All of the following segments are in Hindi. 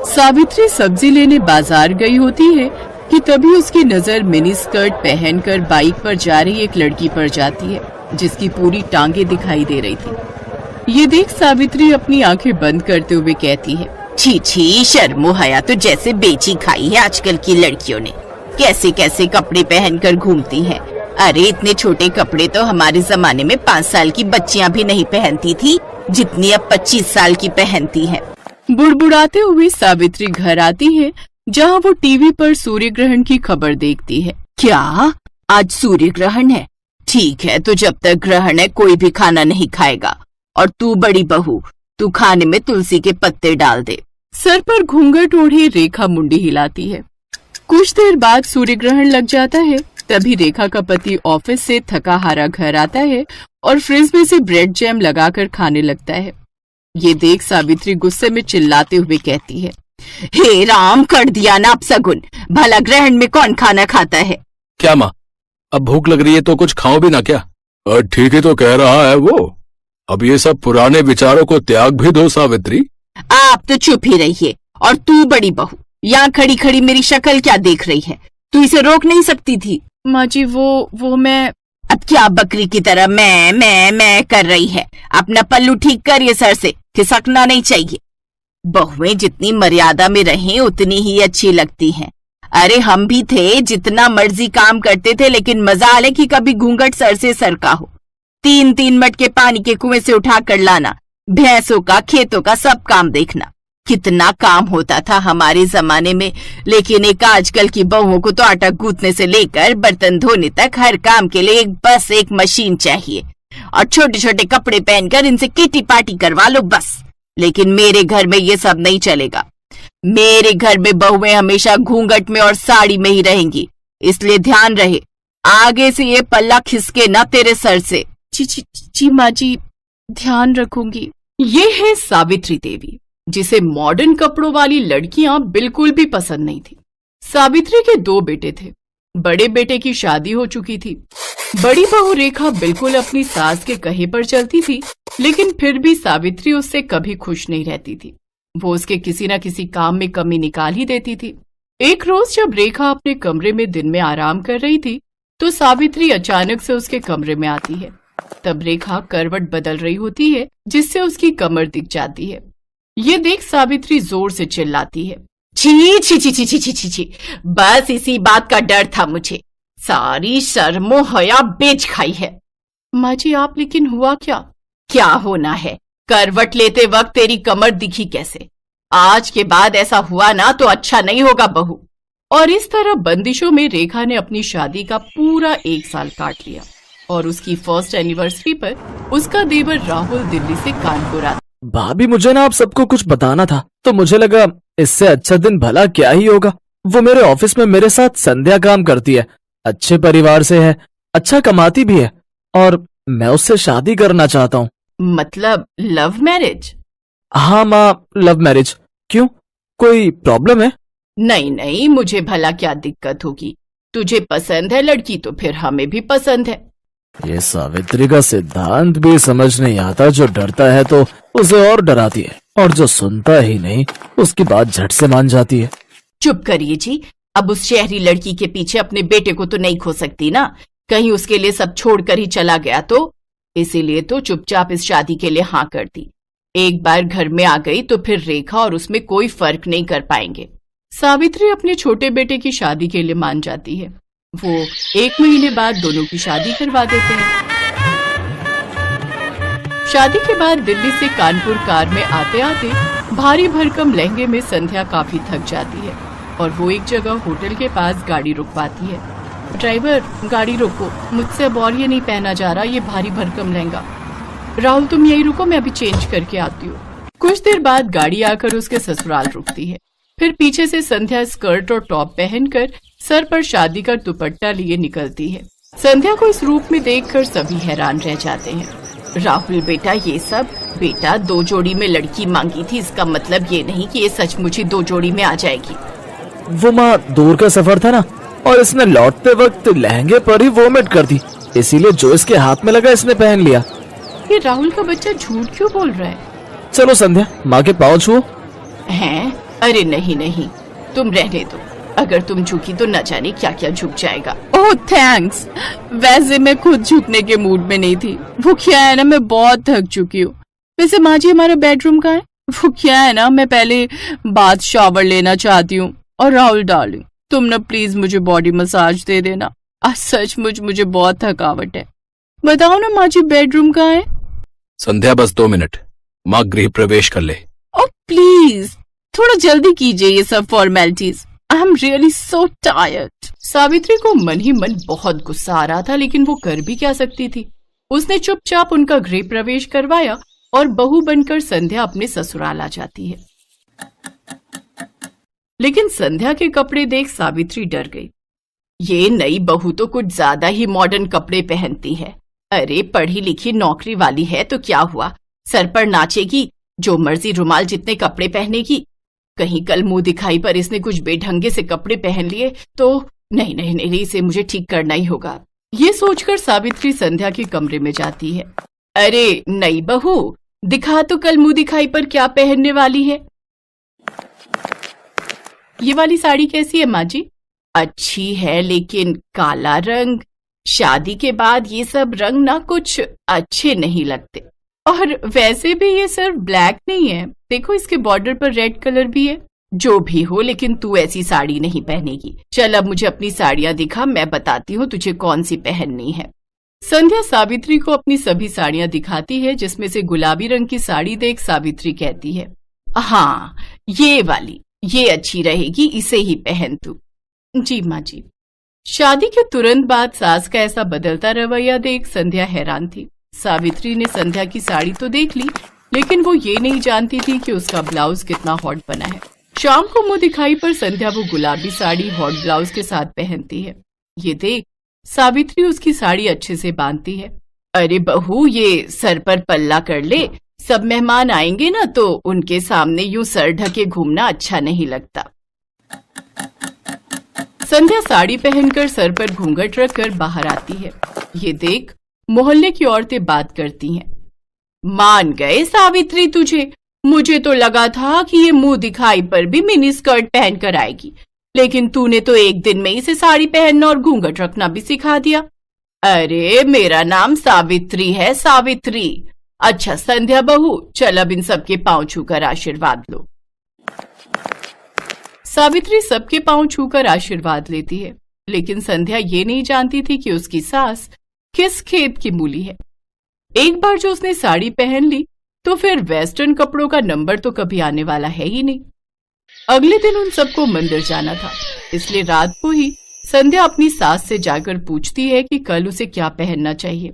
सावित्री सब्जी लेने बाजार गई होती है कि तभी उसकी नजर मिनी स्कर्ट पहनकर बाइक पर जा रही एक लड़की पर जाती है, जिसकी पूरी टांगे दिखाई दे रही थी। ये देख सावित्री अपनी आंखें बंद करते हुए कहती है, छी छी, शर्मो हया तो जैसे बेची खाई है आजकल की लड़कियों ने। कैसे कैसे कपड़े पहनकर घूमती हैं। अरे इतने छोटे कपड़े तो हमारे जमाने में 5 साल की बच्चियां भी नहीं पहनती थी, जितनी अब 25 साल की पहनती हैं। बुड़बुड़ाते हुए सावित्री घर आती है, जहाँ वो टीवी पर सूर्य ग्रहण की खबर देखती है। क्या आज सूर्य ग्रहण है? ठीक है, तो जब तक ग्रहण है कोई भी खाना नहीं खाएगा। और तू बड़ी बहू, तू खाने में तुलसी के पत्ते डाल दे। सर पर घूंघट ओढ़े रेखा मुंडी हिलाती है। कुछ देर बाद सूर्य ग्रहण लग जाता है। तभी रेखा का पति ऑफिस से थका हारा घर आता है और फ्रिज में से ब्रेड जैम लगाकर खाने लगता है। ये देख सावित्री गुस्से में चिल्लाते हुए कहती है, हे राम, कर दिया ना अपशगुन। भला ग्रहण में कौन खाना खाता है? क्या माँ, अब भूख लग रही है तो कुछ खाओ भी ना क्या? ठीक ही तो कह रहा है वो। अब ये सब पुराने विचारों को त्याग भी दो सावित्री। आप तो चुप ही रहिए। और तू बड़ी बहू, यहाँ खड़ी खड़ी मेरी शक्ल क्या देख रही है? तू इसे रोक नहीं सकती थी? माँ जी वो मैं। अब क्या बकरी की तरह मैं कर रही है? अपना पल्लू ठीक करिए, सर से खिसकना नहीं चाहिए। बहुएं जितनी मर्यादा में रहें उतनी ही अच्छी लगती हैं। अरे हम भी थे, जितना मर्जी काम करते थे, लेकिन मजाल है कि कभी घूंघट सर से सरका हो। 3-3 मटके पानी के कुएं से उठा कर लाना, भैंसों का, खेतों का सब काम देखना। कितना काम होता था हमारे जमाने में। लेकिन एक आजकल की बहुओं को तो आटा गूंथने से लेकर बर्तन धोने तक हर काम के लिए बस एक मशीन चाहिए। और छोटे छोटे कपड़े पहनकर इनसे किटी पार्टी करवा लो बस। लेकिन मेरे घर में ये सब नहीं चलेगा। मेरे घर में बहुएं हमेशा घूंघट में और साड़ी में ही रहेंगी। इसलिए ध्यान रहे, आगे से ये पल्ला खिसके ना तेरे सर से। जी माँ जी, ध्यान रखूंगी। ये है सावित्री देवी, जिसे मॉडर्न कपड़ों वाली लड़कियां बिल्कुल भी पसंद नहीं थी। सावित्री के 2 बेटे थे। बड़े बेटे की शादी हो चुकी थी। बड़ी बहू रेखा बिल्कुल अपनी सास के कहे पर चलती थी, लेकिन फिर भी सावित्री उससे कभी खुश नहीं रहती थी। वो उसके किसी न किसी काम में कमी निकाल ही देती थी। एक रोज जब रेखा अपने कमरे में दिन में आराम कर रही थी, तो सावित्री अचानक से उसके कमरे में आती है। तब रेखा करवट बदल रही होती है, जिससे उसकी कमर दिख जाती है। ये देख सावित्री जोर से चिल्लाती है, छी छी छी छी छी छी छी छी, बस इसी बात का डर था मुझे। सारी शर्मो हया बेच खाई है। माँ जी आप, लेकिन हुआ क्या? क्या होना है? करवट लेते वक्त तेरी कमर दिखी कैसे? आज के बाद ऐसा हुआ ना तो अच्छा नहीं होगा बहू। और इस तरह बंदिशों में रेखा ने अपनी शादी का पूरा 1 साल काट लिया। और उसकी फर्स्ट एनिवर्सरी पर उसका देवर राहुल दिल्ली से कानपुर आता। भाभी, मुझे ना आप सबको कुछ बताना था, तो मुझे लगा इससे अच्छा दिन भला क्या ही होगा। वो मेरे ऑफिस में मेरे साथ संध्या काम करती है, अच्छे परिवार से है, अच्छा कमाती भी है, और मैं उससे शादी करना चाहता हूँ। मतलब लव मैरिज? हाँ माँ, लव मैरिज। क्यों, कोई प्रॉब्लम है? नहीं नहीं, मुझे भला क्या दिक्कत होगी। तुझे पसंद है लड़की तो फिर हमें भी पसंद है। ये सावित्री का सिद्धांत भी समझ नहीं आता। जो डरता है तो उसे और डराती है, और जो सुनता ही नहीं उसकी बात झट से मान जाती है। चुप करिए जी। अब उस शहरी लड़की के पीछे अपने बेटे को तो नहीं खो सकती ना। कहीं उसके लिए सब छोड़कर ही चला गया तो। इसीलिए तो चुपचाप इस शादी के लिए हाँ कर दी। एक बार घर में आ गई तो फिर रेखा और उसमें कोई फर्क नहीं कर पाएंगे। सावित्री अपने छोटे बेटे की शादी के लिए मान जाती है। वो 1 महीने बाद दोनों की शादी करवा देते हैं। शादी के बाद दिल्ली से कानपुर कार में आते आते भारी भरकम लहंगे में संध्या काफी थक जाती है और वो एक जगह होटल के पास गाड़ी रुकवाती है। ड्राइवर, गाड़ी रोको, मुझसे अब और ये नहीं पहना जा रहा, ये भारी भरकम लहंगा। राहुल तुम यही रुको, मैं अभी चेंज करके आती हूँ। कुछ देर बाद गाड़ी आकर उसके ससुराल रुकती है। फिर पीछे से संध्या स्कर्ट और टॉप पहनकर सर पर शादी का दुपट्टा लिए निकलती है। संध्या को इस रूप में देखकर सभी हैरान रह जाते हैं। राहुल बेटा, ये सब बेटा 2 जोड़ी में लड़की मांगी थी, इसका मतलब ये नहीं कि ये सचमुच ही 2 जोड़ी में आ जाएगी। वो माँ, दूर का सफर था ना, और इसने लौटते वक्त लहंगे पर ही वोमिट कर दी, इसीलिए जो इसके हाथ में लगा इसने पहन लिया। ये राहुल का बच्चा झूठ क्यों बोल रहा है? चलो संध्या, माँ के पाँव छुओ। हैं? अरे नहीं नहीं, तुम रहने दो, अगर तुम झुकी तो न जाने क्या क्या झुक जाएगा। ओह थैंक्स, वैसे मैं खुद झुकने के मूड में नहीं थी। वो क्या है ना, मैं बहुत थक चुकी हूँ। वैसे माँ जी हमारा बेडरूम कहाँ है? वो क्या है ना, मैं पहले बाथ शावर लेना चाहती हूँ। और राहुल डार्लिंग, तुम ना प्लीज मुझे बॉडी मसाज दे देना, आज सचमुच मुझे बहुत थकावट है। बताओ ना माँ जी, बेडरूम कहाँ है? संध्या बस 2 मिनट, माँ गृह प्रवेश कर ले। ओह प्लीज थोड़ा जल्दी कीजिए ये सब formalities. I am really so tired. Savitri को मन ही मन बहुत गुस्सा आ रहा था, लेकिन वो कर भी क्या सकती थी। उसने चुपचाप उनका गृह प्रवेश करवाया और बहू बनकर संध्या अपने ससुराल आ जाती है। लेकिन संध्या के कपड़े देख सावित्री डर गई। ये नई बहू तो कुछ ज्यादा ही मॉडर्न कपड़े पहनती है। अरे पढ़ी लिखी नौकरी वाली है तो क्या हुआ, सर पर नाचेगी, जो मर्जी रुमाल जितने कपड़े पहनेगी। कहीं कल मुंह दिखाई पर इसने कुछ बेढंगे से कपड़े पहन लिए तो नहीं नहीं नहीं, इसे मुझे ठीक करना ही होगा। ये सोचकर सावित्री संध्या के कमरे में जाती है। अरे नई बहू, दिखा तो कल मुंह दिखाई पर क्या पहनने वाली है। ये वाली साड़ी कैसी है माँ जी? अच्छी है, लेकिन काला रंग, शादी के बाद ये सब रंग ना कुछ अच्छे नहीं लगते। और वैसे भी ये सिर्फ ब्लैक नहीं है, देखो इसके बॉर्डर पर रेड कलर भी है। जो भी हो, लेकिन तू ऐसी साड़ी नहीं पहनेगी। चल अब मुझे अपनी साड़ियां दिखा, मैं बताती हूँ तुझे कौन सी पहननी है। संध्या सावित्री को अपनी सभी साड़ियां दिखाती है, जिसमें से गुलाबी रंग की साड़ी देख सावित्री कहती है, हाँ ये वाली, ये अच्छी रहेगी, इसे ही पहन तू। जी माँ जी। शादी के तुरंत बाद सास का ऐसा बदलता रवैया देख संध्या हैरान थी। सावित्री ने संध्या की साड़ी तो देख ली, लेकिन वो ये नहीं जानती थी कि उसका ब्लाउज कितना हॉट बना है। शाम को मुंह दिखाई पर संध्या वो गुलाबी साड़ी हॉट ब्लाउज के साथ पहनती है। ये देख सावित्री उसकी साड़ी अच्छे से बांधती है। अरे बहू, ये सर पर पल्ला कर ले, सब मेहमान आएंगे ना तो उनके सामने यूं सर ढके घूमना अच्छा नहीं लगता। संध्या साड़ी पहनकर सर पर घूंघट रखकर बाहर आती है। ये देख मोहल्ले की औरतें बात करती हैं। मान गए सावित्री तुझे, मुझे तो लगा था कि ये मुंह दिखाई पर भी मिनी स्कर्ट पहन कर आएगी, लेकिन तूने तो एक दिन में इसे साड़ी पहनना और घूंघट रखना भी सिखा दिया। अरे मेरा नाम सावित्री है, सावित्री। अच्छा संध्या बहू, चल अब इन सबके पांव छूकर आशीर्वाद लो। सावित्री सबके पांव छूकर आशीर्वाद लेती है, लेकिन संध्या ये नहीं जानती थी कि उसकी सास किस खेत की मूली है। एक बार जो उसने साड़ी पहन ली तो फिर वेस्टर्न कपड़ों का नंबर तो कभी आने वाला है ही नहीं। अगले दिन उन सबको मंदिर जाना था, इसलिए रात को ही संध्या अपनी सास से जाकर पूछती है कि कल उसे क्या पहनना चाहिए।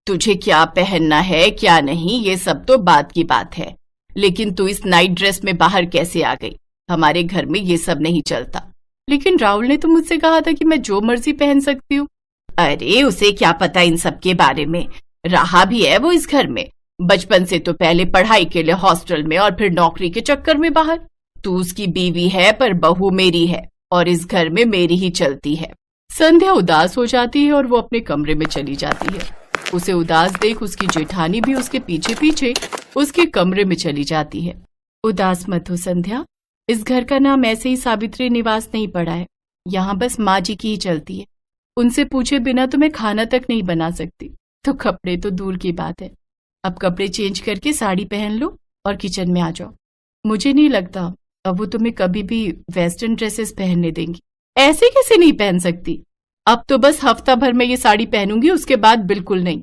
तुझे क्या पहनना है क्या नहीं ये सब तो बात की बात है, लेकिन तू इस नाइट ड्रेस में बाहर कैसे आ गई? हमारे घर में ये सब नहीं चलता। लेकिन राहुल ने तो मुझसे कहा था कि मैं जो मर्जी पहन सकती हूँ। अरे उसे क्या पता इन सब के बारे में, रहा भी है वो इस घर में, बचपन से तो पहले पढ़ाई के लिए हॉस्टल में और फिर नौकरी के चक्कर में बाहर। तू उसकी बीवी है पर बहू मेरी है और इस घर में मेरी ही चलती है। संध्या उदास हो जाती है और वो अपने कमरे में चली जाती है। उसे उदास देख उसकी जेठानी भी उसके पीछे पीछे उसके कमरे में चली जाती है। उदास मत हो संध्या, इस घर का नाम ऐसे ही सावित्री निवास नहीं पड़ा है, यहाँ बस माँ जी की ही चलती है। उनसे पूछे बिना तो मैं खाना तक नहीं बना सकती, तो कपड़े तो दूर की बात है। अब कपड़े चेंज करके साड़ी पहन लो और किचन में आ जाओ। मुझे नहीं लगता अब वो तुम्हें कभी भी वेस्टर्न ड्रेसेस पहनने देंगी। ऐसे कैसे नहीं पहन सकती? अब तो बस हफ्ता भर में ये साड़ी पहनूंगी, उसके बाद बिल्कुल नहीं।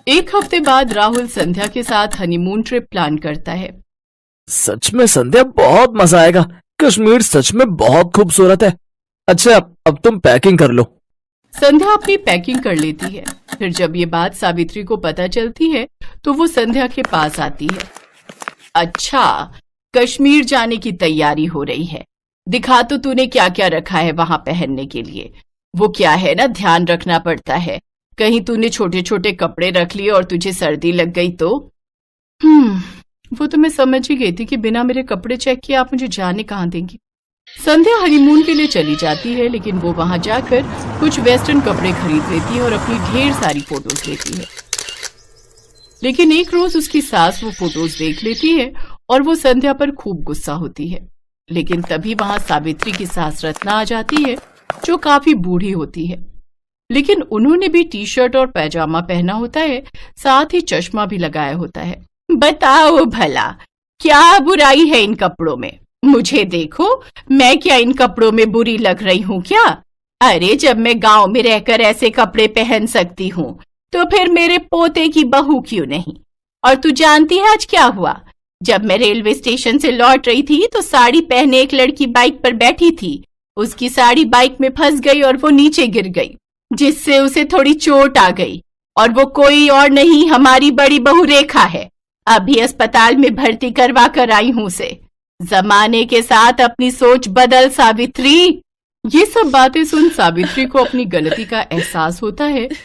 एक हफ्ते बाद राहुल संध्या के साथ हनीमून ट्रिप प्लान करता है। सच में संध्या बहुत मजा आएगा, कश्मीर सच में बहुत खूबसूरत है। अच्छा अब तुम पैकिंग कर लो। संध्या अपनी पैकिंग कर लेती है। फिर जब ये बात सावित्री को पता चलती है तो वो संध्या के पास आती है। अच्छा, कश्मीर जाने की तैयारी हो रही है, दिखा तो तूने क्या क्या रखा है वहां पहनने के लिए। वो क्या है ना, ध्यान रखना पड़ता है, कहीं तूने छोटे छोटे कपड़े रख लिए और तुझे सर्दी लग गई तो। वो तो मैं समझ ही गई थी कि बिना मेरे कपड़े चेक किए आप मुझे जाने कहाँ देंगी। संध्या हनीमून के लिए चली जाती है, लेकिन वो वहां जाकर कुछ वेस्टर्न कपड़े खरीद लेती है और अपनी ढेर सारी फोटोज लेती है। लेकिन एक रोज उसकी सास वो फोटोज देख लेती है और वो संध्या पर खूब गुस्सा होती है। लेकिन तभी वहां सावित्री की सास रत्ना आ जाती है, जो काफी बूढ़ी होती है, लेकिन उन्होंने भी टी शर्ट और पैजामा पहना होता है, साथ ही चश्मा भी लगाया होता है। बताओ भला क्या बुराई है इन कपड़ों में? मुझे देखो, मैं क्या इन कपड़ों में बुरी लग रही हूँ क्या? अरे जब मैं गांव में रहकर ऐसे कपड़े पहन सकती हूँ, तो फिर मेरे पोते की बहू क्यों नहीं? और तू जानती है आज क्या हुआ? जब मैं रेलवे स्टेशन से लौट रही थी तो साड़ी पहने एक लड़की बाइक पर बैठी थी। उसकी साड़ी बाइक में फंस गई और वो नीचे गिर गई, जिससे उसे थोड़ी चोट आ गई। और वो कोई और नहीं, हमारी बड़ी बहू रेखा है। अभी अस्पताल में भर्ती करवा कर आई हूँ उसे। जमाने के साथ अपनी सोच बदल सावित्री। ये सब बातें सुन सावित्री को अपनी गलती का एहसास होता है